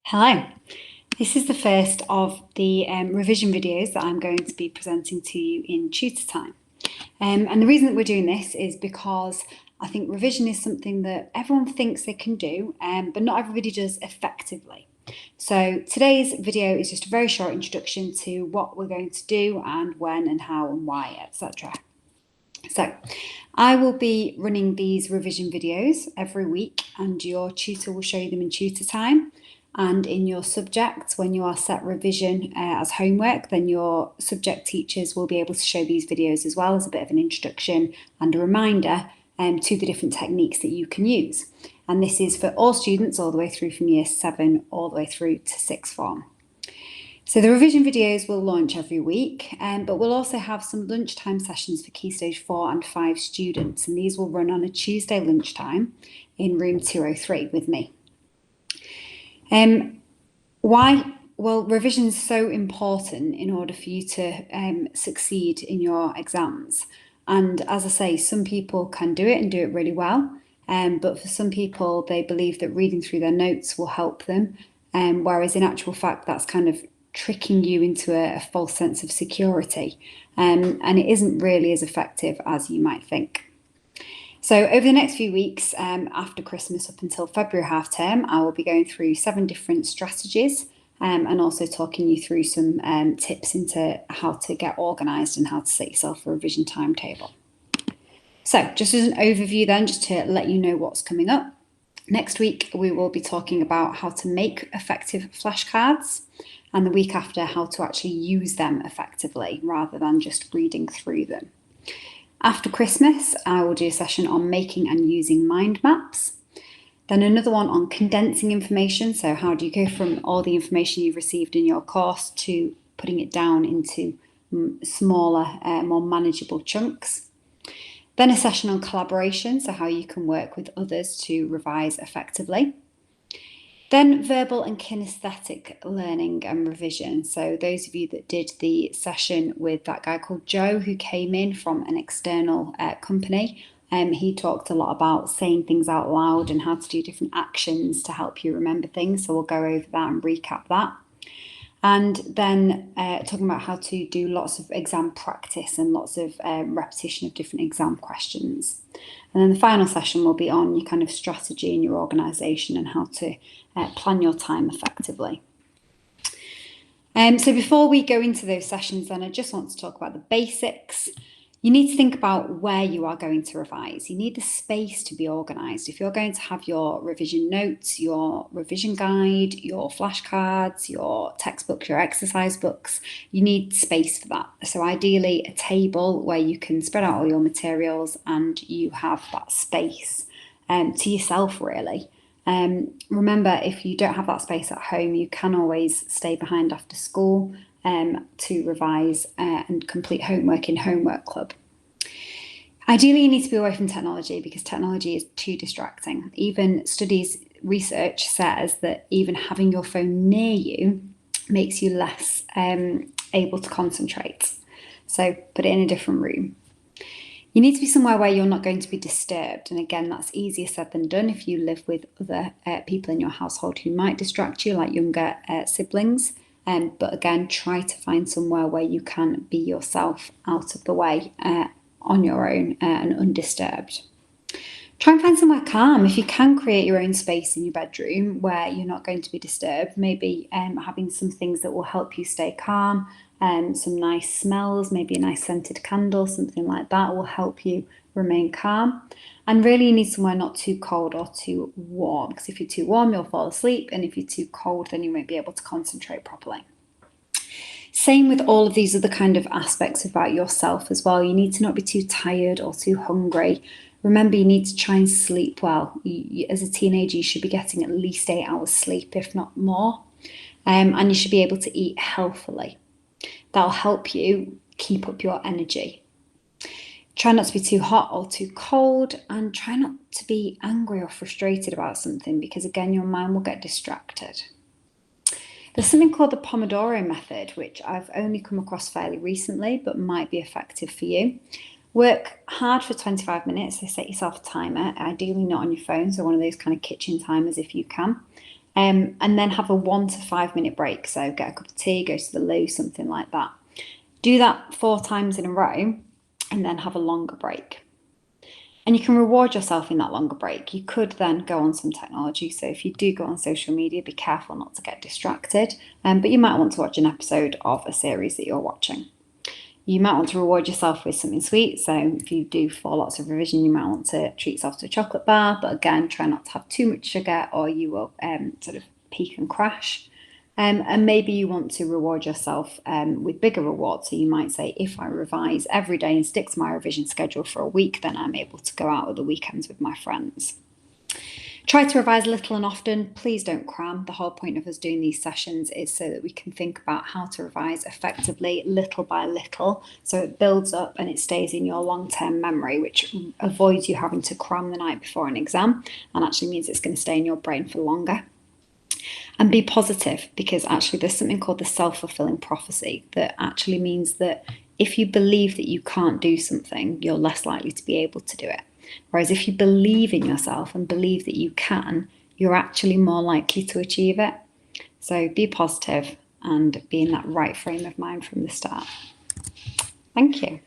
Hello, this is the first of the revision videos that I'm going to be presenting to you in tutor time. And the reason that we're doing this is because I think revision is something that everyone thinks they can do, but not everybody does effectively. So today's video is just a very short introduction to what we're going to do and when and how and why, etc. So I will be running these revision videos every week, and your tutor will show you them in tutor time. And in your subject, when you are set revision as homework, then your subject teachers will be able to show these videos as well as a bit of an introduction and a reminder to the different techniques that you can use. And this is for all students all the way through from year 7 all the way through to 6th form. So the revision videos will launch every week, but we'll also have some lunchtime sessions for Key Stage 4 and 5 students, and these will run on a Tuesday lunchtime in room 203 with me. Why? Well, revision is so important in order for you to succeed in your exams. And as I say, some people can do it and do it really well. But for some people, they believe that reading through their notes will help them. Whereas in actual fact, that's kind of tricking you into a false sense of security. And it isn't really as effective as you might think. So over the next few weeks, after Christmas up until February half term, I will be going through 7 different strategies and also talking you through some tips into how to get organised and how to set yourself a revision timetable. So just as an overview then, just to let you know what's coming up. Next week, we will be talking about how to make effective flashcards, and the week after, how to actually use them effectively rather than just reading through them. After Christmas, I will do a session on making and using mind maps. Then another one on condensing information. So how do you go from all the information you've received in your course to putting it down into smaller, more manageable chunks. Then a session on collaboration. So how you can work with others to revise effectively. Then verbal and kinesthetic learning and revision. So those of you that did the session with that guy called Joe who came in from an external company, he talked a lot about saying things out loud and how to do different actions to help you remember things. So we'll go over that and recap that. And then talking about how to do lots of exam practice and lots of repetition of different exam questions. And then the final session will be on your kind of strategy in your organisation and how to plan your time effectively. So before we go into those sessions, then I just want to talk about the basics. You need to think about where you are going to revise. You need the space to be organised. If you're going to have your revision notes, your revision guide, your flashcards, your textbooks, your exercise books, you need space for that. So ideally a table where you can spread out all your materials and you have that space to yourself really. Remember, if you don't have that space at home, you can always stay behind after school to revise and complete homework in Homework Club. Ideally, you need to be away from technology because technology is too distracting. Even research says that even having your phone near you makes you less able to concentrate. So put it in a different room. You need to be somewhere where you're not going to be disturbed. And again, that's easier said than done if you live with other people in your household who might distract you, like younger siblings. But again, try to find somewhere where you can be yourself out of the way on your own and undisturbed. Try and find somewhere calm. If you can create your own space in your bedroom where you're not going to be disturbed, maybe having some things that will help you stay calm, some nice smells, maybe a nice scented candle, something like that will help you remain calm. And really you need somewhere not too cold or too warm, because if you're too warm, you'll fall asleep. And if you're too cold, then you won't be able to concentrate properly. Same with all of these other kind of aspects about yourself as well. You need to not be too tired or too hungry. Remember, you need to try and sleep well. As a teenager, you should be getting at least 8 hours sleep, if not more. And you should be able to eat healthily. That'll help you keep up your energy. Try not to be too hot or too cold, and try not to be angry or frustrated about something because again, your mind will get distracted. There's something called the Pomodoro method, which I've only come across fairly recently, but might be effective for you. Work hard for 25 minutes, so set yourself a timer, ideally not on your phone, so one of those kind of kitchen timers if you can. and then have a 1 to 5 minute break. So get a cup of tea, go to the loo, something like that. Do that 4 times in a row and then have a longer break. And you can reward yourself in that longer break. You could then go on some technology. So if you do go on social media, be careful not to get distracted. But you might want to watch an episode of a series that you're watching. You might want to reward yourself with something sweet. So if you do 4 lots of revision, you might want to treat yourself to a chocolate bar. But again, try not to have too much sugar or you will sort of peak and crash. And maybe you want to reward yourself with bigger rewards. So you might say, if I revise every day and stick to my revision schedule for a week, then I'm able to go out at the weekends with my friends. Try to revise little and often. Please don't cram. The whole point of us doing these sessions is so that we can think about how to revise effectively, little by little, so it builds up and it stays in your long-term memory, which avoids you having to cram the night before an exam and actually means it's going to stay in your brain for longer. And be positive, because actually there's something called the self-fulfilling prophecy that actually means that if you believe that you can't do something, you're less likely to be able to do it. Whereas if you believe in yourself and believe that you can, you're actually more likely to achieve it. So be positive and be in that right frame of mind from the start. Thank you.